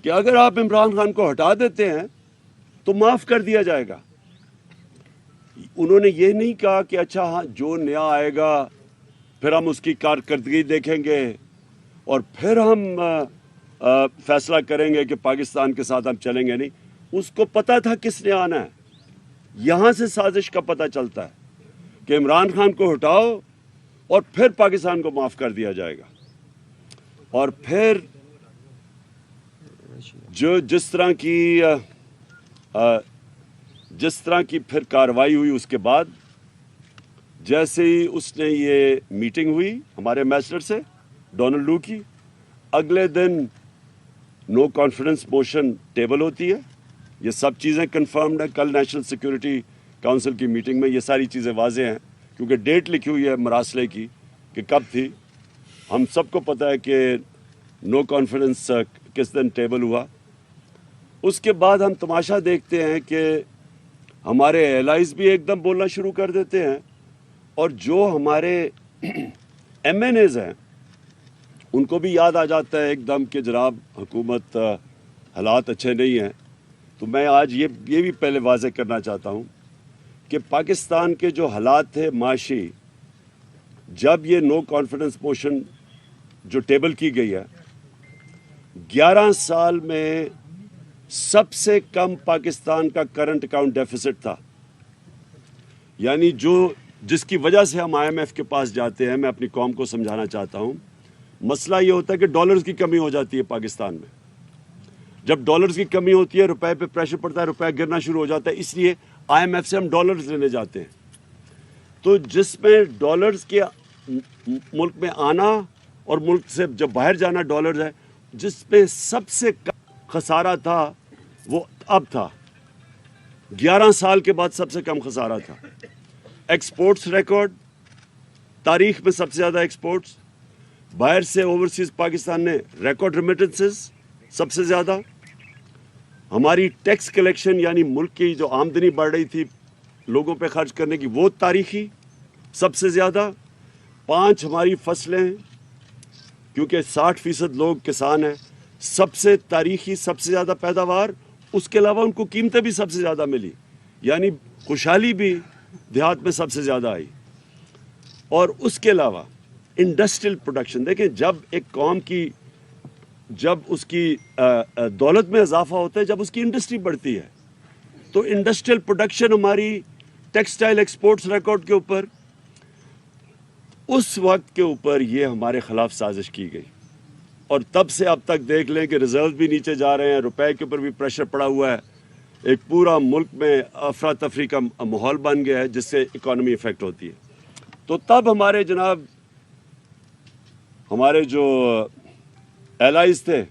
کہ اگر آپ عمران خان کو ہٹا دیتے ہیں تو معاف کر دیا جائے گا. انہوں نے یہ نہیں کہا کہ اچھا ہاں جو نیا آئے گا پھر ہم اس کی کارکردگی دیکھیں گے اور پھر ہم فیصلہ کریں گے کہ پاکستان کے ساتھ ہم چلیں گے. نہیں, اس کو پتہ تھا کس نے آنا ہے. یہاں سے سازش کا پتہ چلتا ہے کہ عمران خان کو ہٹاؤ اور پھر پاکستان کو معاف کر دیا جائے گا. اور پھر جو جس طرح کی پھر کارروائی ہوئی اس کے بعد جیسے ہی اس نے یہ میٹنگ ہوئی ہمارے ایمبیسڈر سے ڈونلڈ لو کی, اگلے دن نو کانفیڈنس موشن ٹیبل ہوتی ہے. یہ سب چیزیں کنفرمڈ ہیں. کل نیشنل سیکورٹی کونسل کی میٹنگ میں یہ ساری چیزیں واضح ہیں کیونکہ ڈیٹ لکھی ہوئی ہے مراسلے کی کہ کب تھی. ہم سب کو پتہ ہے کہ نو کانفیڈنس کس دن ٹیبل ہوا. اس کے بعد ہم تماشا دیکھتے ہیں کہ ہمارے ایلائز بھی ایک دم بولنا شروع کر دیتے ہیں اور جو ہمارے ایم این ایز ہیں ان کو بھی یاد آ جاتا ہے ایک دم کہ جناب حکومت حالات اچھے نہیں ہیں. تو میں آج یہ بھی پہلے واضح کرنا چاہتا ہوں کہ پاکستان کے جو حالات تھے معاشی, جب یہ نو کانفیڈنس موشن جو ٹیبل کی گئی ہے 11 سال میں سب سے کم پاکستان کا کرنٹ اکاؤنٹ ڈیفیسٹ تھا. یعنی جس کی وجہ سے ہم آئی ایم ایف کے پاس جاتے ہیں, میں اپنی قوم کو سمجھانا چاہتا ہوں, مسئلہ یہ ہوتا ہے کہ ڈالرز کی کمی ہو جاتی ہے پاکستان میں. جب ڈالرز کی کمی ہوتی ہے روپے پہ پریشر پڑتا ہے, روپے گرنا شروع ہو جاتا ہے, اس لیے آئی ایم ایف سے ہم ڈالرز لینے جاتے ہیں. تو جس میں ڈالرز کے ملک میں آنا اور ملک سے جب باہر جانا ڈالرز ہے, جس پہ سب سے کم خسارہ تھا وہ اب تھا. 11 سال کے بعد سب سے کم خسارہ تھا. ایکسپورٹس ریکارڈ, تاریخ میں سب سے زیادہ ایکسپورٹس باہر سے اوورسیز پاکستان نے ریکارڈ ریمیٹنسز سب سے زیادہ. ہماری ٹیکس کلیکشن یعنی ملک کی جو آمدنی بڑھ رہی تھی لوگوں پہ خرچ کرنے کی وہ تاریخی سب سے زیادہ. 5 ہماری فصلیں ہیں کیونکہ 60% لوگ کسان ہیں, سب سے تاریخی سب سے زیادہ پیداوار. اس کے علاوہ ان کو قیمتیں بھی سب سے زیادہ ملی, یعنی خوشحالی بھی دیہات میں سب سے زیادہ آئی. اور اس کے علاوہ انڈسٹریل پروڈکشن دیکھیں, جب ایک قوم کی جب اس کی دولت میں اضافہ ہوتا ہے, جب اس کی انڈسٹری بڑھتی ہے, تو انڈسٹریل پروڈکشن ہماری ٹیکسٹائل ایکسپورٹس ریکارڈ کے اوپر اس وقت کے اوپر یہ ہمارے خلاف سازش کی گئی. اور تب سے اب تک دیکھ لیں کہ ریزرو بھی نیچے جا رہے ہیں, روپے کے اوپر بھی پریشر پڑا ہوا ہے, ایک پورا ملک میں افراتفری کا ماحول بن گیا ہے جس سے اکانومی افیکٹ ہوتی ہے. تو تب ہمارے جناب ہمارے جو ایلائز تھے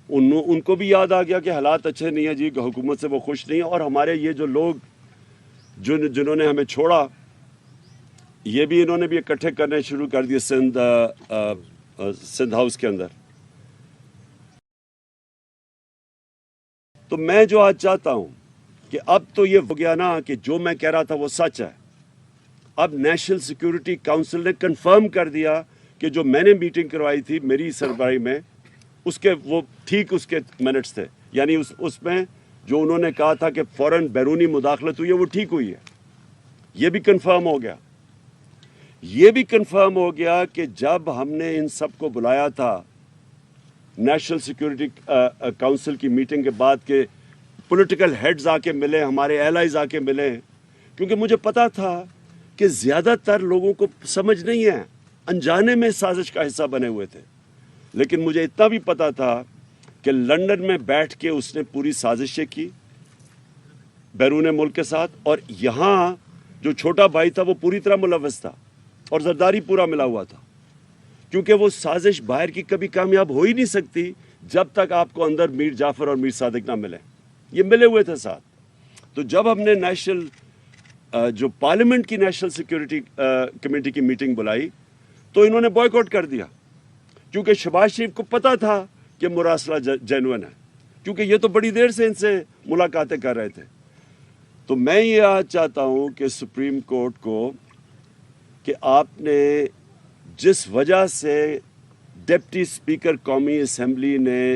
ان کو بھی یاد آ گیا کہ حالات اچھے نہیں ہیں جی, حکومت سے وہ خوش نہیں ہیں. اور ہمارے یہ جو لوگ جنہوں نے ہمیں چھوڑا, یہ بھی انہوں نے بھی اکٹھے کرنے شروع کر دیے سندھ ہاؤس کے اندر. تو میں جو آج چاہتا ہوں کہ اب تو یہ ہو گیا نا کہ جو میں کہہ رہا تھا وہ سچ ہے. اب نیشنل سیکورٹی کونسل نے کنفرم کر دیا کہ جو میں نے میٹنگ کروائی تھی میری سربراہی میں اس کے وہ ٹھیک اس کے منٹس تھے. یعنی اس میں جو انہوں نے کہا تھا کہ فوراً بیرونی مداخلت ہوئی ہے وہ ٹھیک ہوئی ہے. یہ بھی کنفرم ہو گیا. یہ بھی کنفرم ہو گیا کہ جب ہم نے ان سب کو بلایا تھا نیشنل سیکورٹی کونسل کی میٹنگ کے بعد کہ پولیٹیکل ہیڈز آ کے ملے, ہمارے ایلائز آ کے ملے, کیونکہ مجھے پتا تھا کہ زیادہ تر لوگوں کو سمجھ نہیں ہے, انجانے میں سازش کا حصہ بنے ہوئے تھے. لیکن مجھے اتنا بھی پتا تھا کہ لندن میں بیٹھ کے اس نے پوری سازشیں کی بیرون ملک کے ساتھ, اور یہاں جو چھوٹا بھائی تھا وہ پوری طرح ملوث تھا اور زرداری پورا ملا ہوا تھا, کیونکہ وہ سازش باہر کی کبھی کامیاب ہو ہی نہیں سکتی جب تک آپ کو اندر میر جعفر اور میر صادق نہ ملے. یہ ملے ہوئے تھے ساتھ. تو جب ہم نے جو پارلیمنٹ کی نیشنل سیکورٹی کمیٹی کی میٹنگ بلائی تو انہوں نے بوائیکاٹ کر دیا, کیونکہ شہباز شریف کو پتا تھا کہ مراسلہ جینوئن ہے, کیونکہ یہ تو بڑی دیر سے ان سے ملاقاتیں کر رہے تھے. تو میں یہ آج چاہتا ہوں کہ سپریم کورٹ کو کہ آپ نے جس وجہ سے ڈپٹی اسپیکر قومی اسمبلی نے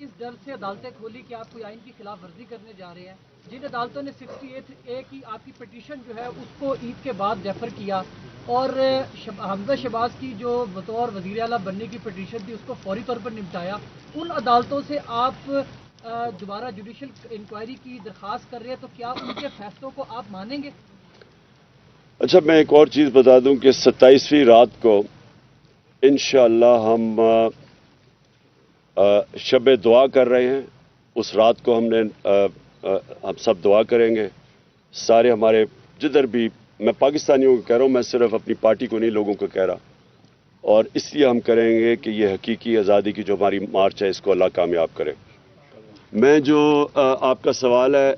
اس ڈر سے عدالتیں کھولی کہ آپ کوئی آئین کی خلاف ورزی کرنے جا رہے ہیں. جن عدالتوں نے 68A کی آپ کی پٹیشن جو ہے اس کو عید کے بعد ریفر کیا اور حمزہ شہباز کی جو بطور وزیر اعلیٰ بننے کی پٹیشن تھی اس کو فوری طور پر نمٹایا, ان عدالتوں سے آپ دوبارہ جوڈیشل انکوائری کی درخواست کر رہے ہیں, تو کیا ان کے فیصلوں کو آپ مانیں گے؟ اچھا, میں ایک اور چیز بتا دوں کہ 27ویں رات کو انشاءاللہ ہم شب دعا کر رہے ہیں. اس رات کو ہم سب دعا کریں گے, سارے ہمارے جدھر بھی, میں پاکستانیوں کو کہہ رہا ہوں, میں صرف اپنی پارٹی کو نہیں لوگوں کو کہہ رہا, اور اس لیے ہم کریں گے کہ یہ حقیقی آزادی کی جو ہماری مارچ ہے اس کو اللہ کامیاب کرے. میں جو آپ کا سوال ہے,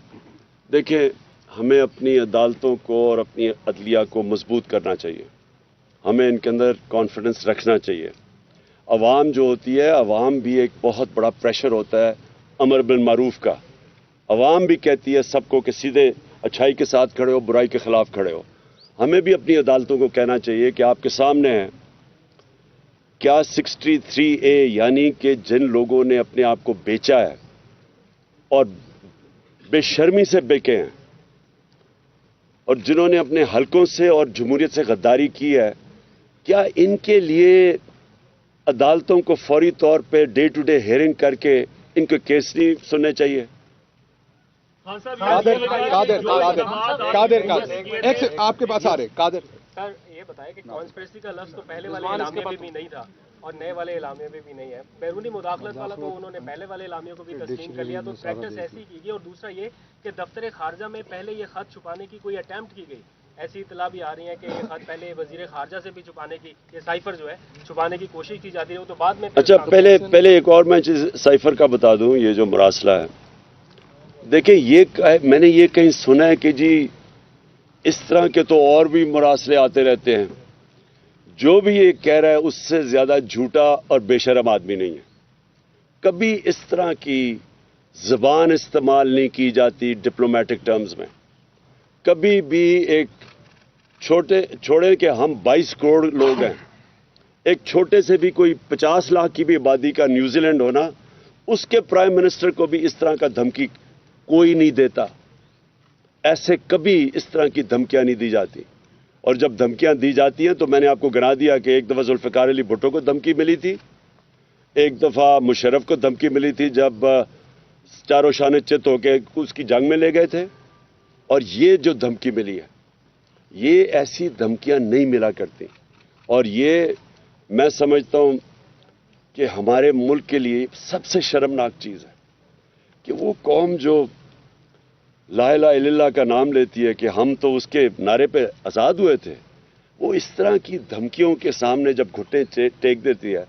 دیکھیں ہمیں اپنی عدالتوں کو اور اپنی عدلیہ کو مضبوط کرنا چاہیے, ہمیں ان کے اندر کانفیڈنس رکھنا چاہیے. عوام جو ہوتی ہے, عوام بھی ایک بہت بڑا پریشر ہوتا ہے امر بالمعروف کا. عوام بھی کہتی ہے سب کو کہ سیدھے اچھائی کے ساتھ کھڑے ہو, برائی کے خلاف کھڑے ہو. ہمیں بھی اپنی عدالتوں کو کہنا چاہیے کہ آپ کے سامنے ہے کیا 63A, یعنی کہ جن لوگوں نے اپنے آپ کو بیچا ہے اور بے شرمی سے بیکے ہیں, اور جنہوں نے اپنے حلقوں سے اور جمہوریت سے غداری کی ہے, کیا ان کے لیے عدالتوں کو فوری طور پہ ڈے ٹو ڈے ہیئرنگ کر کے ان کے کیس نہیں سننے چاہیے؟ قادر آپ کے پاس آ رہے. قادر سر یہ بتائیں کہ کانسپریسی کا لفظ تو پہلے والے اعلامیہ میں بھی نہیں تھا اور نئے والے اعلامیہ میں بھی نہیں ہے. بیرونی مداخلت والا تو انہوں نے پہلے والے اعلامیہ کو بھی تسلیم کر لیا, تو پریکٹس ایسی کی گئی. اور دوسرا یہ کہ دفتر خارجہ میں پہلے یہ خط چھپانے کی کوئی اٹیمپٹ کی گئی, ایسی اطلاع بھی آ رہی ہے کہ یہ خط پہلے وزیر خارجہ سے بھی چھپانے کی, یہ سائفر جو ہے چھپانے کی کوشش کی جاتی ہے, وہ تو بعد میں. اچھا, پہلے ایک اور میں چیز سائفر کا بتا دوں. یہ جو مراسلہ ہے, دیکھیں یہ میں نے یہ کہیں سنا ہے کہ جی اس طرح کے تو اور بھی مراسلے آتے رہتے ہیں. جو بھی یہ کہہ رہا ہے اس سے زیادہ جھوٹا اور بے شرم آدمی نہیں ہے. کبھی اس طرح کی زبان استعمال نہیں کی جاتی ڈپلومیٹک ٹرمز میں. کبھی بھی ایک چھوڑے کہ ہم 22 کروڑ لوگ ہیں, ایک چھوٹے سے بھی کوئی 50 لاکھ کی بھی آبادی کا نیوزی لینڈ ہونا, اس کے پرائم منسٹر کو بھی اس طرح کا دھمکی کوئی نہیں دیتا. ایسے کبھی اس طرح کی دھمکیاں نہیں دی جاتی. اور جب دھمکیاں دی جاتی ہیں تو میں نے آپ کو گنا دیا کہ ایک دفعہ ذوالفقار علی بھٹو کو دھمکی ملی تھی, ایک دفعہ مشرف کو دھمکی ملی تھی جب چاروں شانے چت ہو کے اس کی جنگ میں لے گئے تھے. اور یہ جو دھمکی ملی ہے, یہ ایسی دھمکیاں نہیں ملا کرتی. اور یہ میں سمجھتا ہوں کہ ہمارے ملک کے لیے سب سے شرمناک چیز ہے کہ وہ قوم جو لا الہ الا اللہ کا نام لیتی ہے کہ ہم تو اس کے نعرے پہ آزاد ہوئے تھے, وہ اس طرح کی دھمکیوں کے سامنے جب گھٹنے ٹیک دیتی ہے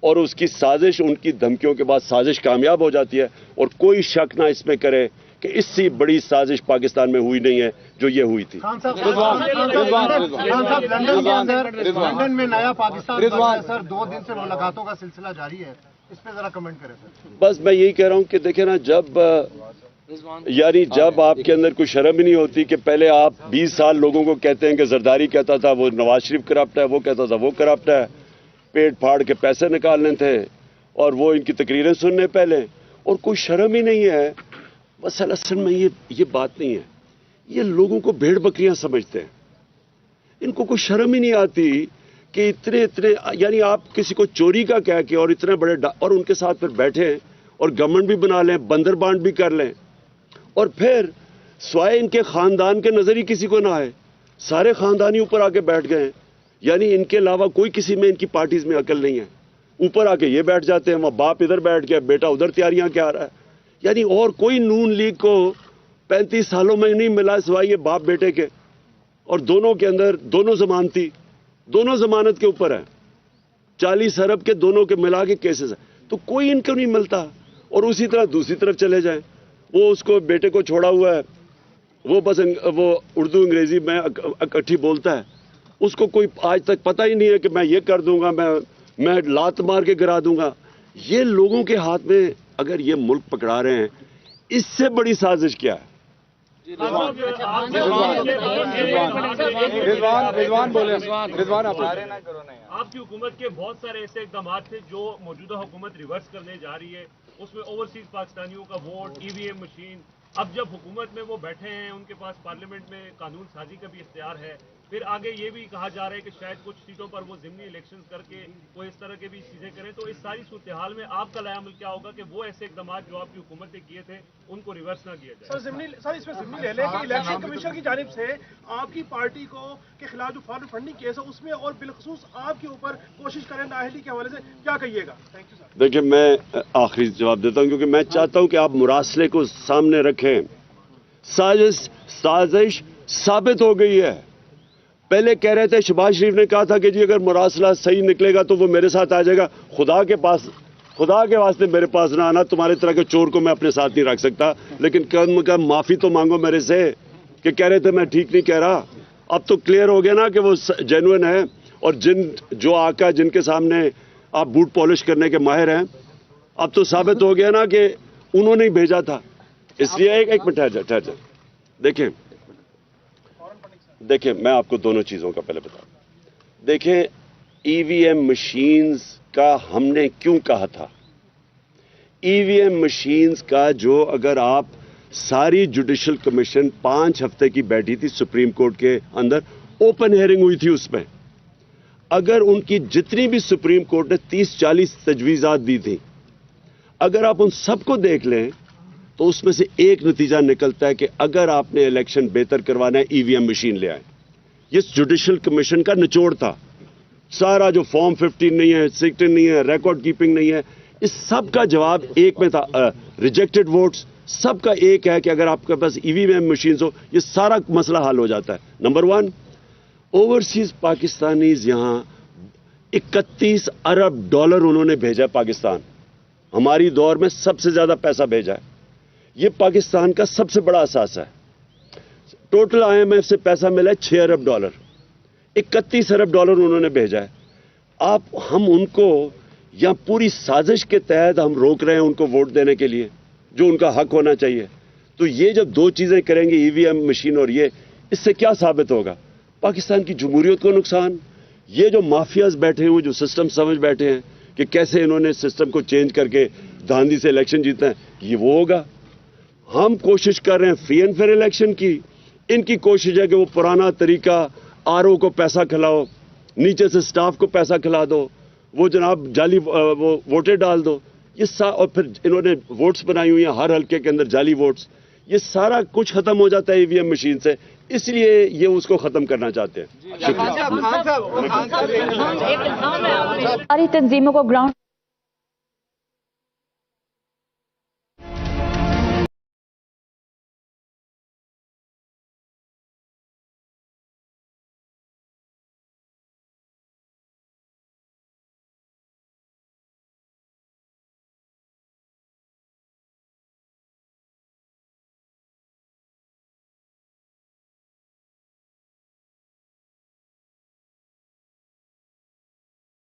اور اس کی سازش, ان کی دھمکیوں کے بعد سازش کامیاب ہو جاتی ہے, اور کوئی شک نہ اس میں کرے کہ اس سے بڑی سازش پاکستان میں ہوئی نہیں ہے جو یہ ہوئی تھی. لندن میں نیا پاکستان سر 2 دن سے ملاقاتوں کا سلسلہ جاری ہے, اس پہ ذرا کمنٹ کریں سر. بس میں یہی کہہ رہا ہوں کہ دیکھیں نا, جب آپ کے اندر کوئی شرم ہی نہیں ہوتی کہ پہلے آپ 20 سال لوگوں کو کہتے ہیں کہ زرداری کہتا تھا وہ نواز شریف کرپٹ ہے, وہ کہتا تھا وہ کرپٹ ہے, پیٹ پھاڑ کے پیسے نکالنے تھے اور وہ ان کی تقریریں سننے پہلے, اور کوئی شرم ہی نہیں ہے. بس اصل میں یہ بات نہیں ہے, یہ لوگوں کو بھیڑ بکریاں سمجھتے ہیں, ان کو کوئی شرم ہی نہیں آتی کہ اتنے یعنی آپ کسی کو چوری کا کہہ کے اور اتنے بڑے اور ان کے ساتھ پھر بیٹھے اور گورنمنٹ بھی بنا لیں, بندر بانٹ بھی کر لیں, اور پھر سوائے ان کے خاندان کے نظر ہی کسی کو نہ آئے, سارے خاندانی اوپر آ کے بیٹھ گئے ہیں. یعنی ان کے علاوہ کوئی کسی میں ان کی پارٹیز میں عقل نہیں ہے. اوپر آ کے یہ بیٹھ جاتے ہیں, وہ باپ ادھر بیٹھ گیا, بیٹا ادھر تیاریاں کیا رہا ہے. یعنی اور کوئی نون لیگ کو 35 سالوں میں نہیں ملا سوائے یہ باپ بیٹے کے, اور دونوں کے اندر دونوں ضمانتی, دونوں ضمانت کے اوپر ہیں, 40 ارب کے دونوں کے ملا کے کیسز ہیں, تو کوئی ان کو نہیں ملتا. اور اسی طرح دوسری طرف چلے جائیں, وہ اس کو بیٹے کو چھوڑا ہوا ہے, وہ بس وہ اردو انگریزی میں اکٹھی بولتا ہے, اس کو کوئی آج تک پتہ ہی نہیں ہے کہ میں یہ کر دوں گا, میں لات مار کے گرا دوں گا. یہ لوگوں کے ہاتھ میں اگر یہ ملک پکڑا رہے ہیں, اس سے بڑی سازش کیا ہے؟ آپ کی حکومت کے بہت سارے ایسے اقدامات تھے جو موجودہ حکومت ریورس کرنے جا رہی ہے, اس میں اوورسیز پاکستانیوں کا ووٹ، EVM مشین. اب جب حکومت میں وہ بیٹھے ہیں، ان کے پاس پارلیمنٹ میں قانون سازی کا بھی اختیار ہے. پھر آگے یہ بھی کہا جا رہا ہے کہ شاید کچھ سیٹوں پر وہ ضمنی الیکشن کر کے وہ اس طرح کے بھی چیزیں کریں. تو اس ساری صورتحال میں آپ کا لائحہ عمل کیا ہوگا کہ وہ ایسے اقدامات جو آپ کی حکومت نے کیے تھے ان کو ریورس نہ کیا جائے؟ سر اس میں ضمنی لے لیں کہ الیکشن کمیشن کی جانب سے آپ کی پارٹی کو کے خلاف جو فارم فنڈنگ کیس ہے اس میں اور بالخصوص آپ کے اوپر کوشش کریں نااہلی کے حوالے سے، کیا کہیے گا؟ Thank you sir. دیکھیں، میں آخری جواب دیتا ہوں کیونکہ میں چاہتا ہوں کہ آپ مراسلے کو سامنے رکھیں. سازش ثابت ہو گئی ہے. پہلے کہہ رہے تھے، شہباز شریف نے کہا تھا کہ جی اگر مراسلہ صحیح نکلے گا تو وہ میرے ساتھ آ جائے گا. خدا کے واسطے میرے پاس نہ آنا. تمہارے طرح کے چور کو میں اپنے ساتھ نہیں رکھ سکتا. لیکن کم کم معافی تو مانگو میرے سے کہ کہہ رہے تھے میں ٹھیک نہیں کہہ رہا. اب تو کلیئر ہو گیا نا کہ وہ جینوئن ہے. اور جو آقا جن کے سامنے آپ بوٹ پالش کرنے کے ماہر ہیں، اب تو ثابت ہو گیا نا کہ انہوں نے ہی بھیجا تھا. اس لیے ایک منٹ ٹھہر جائے. دیکھیں میں آپ کو دونوں چیزوں کا پہلے بتا دوں. دیکھیں EVM مشینز کا ہم نے کیوں کہا تھا. EVM مشینز کا جو اگر آپ ساری جوڈیشل کمیشن 5 ہفتے کی بیٹھی تھی سپریم کورٹ کے اندر، اوپن ہیئرنگ ہوئی تھی اس میں. اگر ان کی جتنی بھی سپریم کورٹ نے 30-40 تجویزات دی تھی، اگر آپ ان سب کو دیکھ لیں تو اس میں سے ایک نتیجہ نکلتا ہے کہ اگر آپ نے الیکشن بہتر کروانا ہے EVM مشین لے آئیں. یہ جوڈیشل کمیشن کا نچوڑ تھا. سارا جو فارم 15 نہیں ہے، 16 نہیں ہے، ریکارڈ کیپنگ نہیں ہے، اس سب کا جواب ایک میں تھا. ریجیکٹڈ ووٹس سب کا ایک ہے کہ اگر آپ کے پاس EVM مشینز ہو یہ سارا مسئلہ حل ہو جاتا ہے. نمبر 1، اوورسیز پاکستانیز یہاں 31 ارب ڈالر انہوں نے بھیجا پاکستان. ہماری دور میں سب سے زیادہ پیسہ بھیجا ہے. یہ پاکستان کا سب سے بڑا اثاثہ ہے. ٹوٹل IMF سے پیسہ ملا ہے 6 ارب ڈالر. 31 ارب ڈالر انہوں نے بھیجا ہے. ہم ان کو یا پوری سازش کے تحت ہم روک رہے ہیں ان کو ووٹ دینے کے لیے جو ان کا حق ہونا چاہیے. تو یہ جب دو چیزیں کریں گے EVM مشین اور یہ، اس سے کیا ثابت ہوگا؟ پاکستان کی جمہوریت کو نقصان. یہ جو مافیاز بیٹھے ہوئے جو سسٹم سمجھ بیٹھے ہیں کہ کیسے انہوں نے سسٹم کو چینج کر کے دھاندلی سے الیکشن جیتا ہے، یہ وہ ہوگا. ہم کوشش کر رہے ہیں فری اینڈ فیئر الیکشن کی. ان کی کوشش ہے کہ وہ پرانا طریقہ RO کو پیسہ کھلاؤ، نیچے سے سٹاف کو پیسہ کھلا دو، وہ جناب جعلی وہ ووٹیں ڈال دو. یہ اور پھر انہوں نے ووٹس بنائی ہوئی ہیں ہر حلقے کے اندر جعلی ووٹس. یہ سارا کچھ ختم ہو جاتا ہے EVM مشین سے. اس لیے یہ اس کو ختم کرنا چاہتے ہیں. ساری تنظیموں کو گراؤنڈ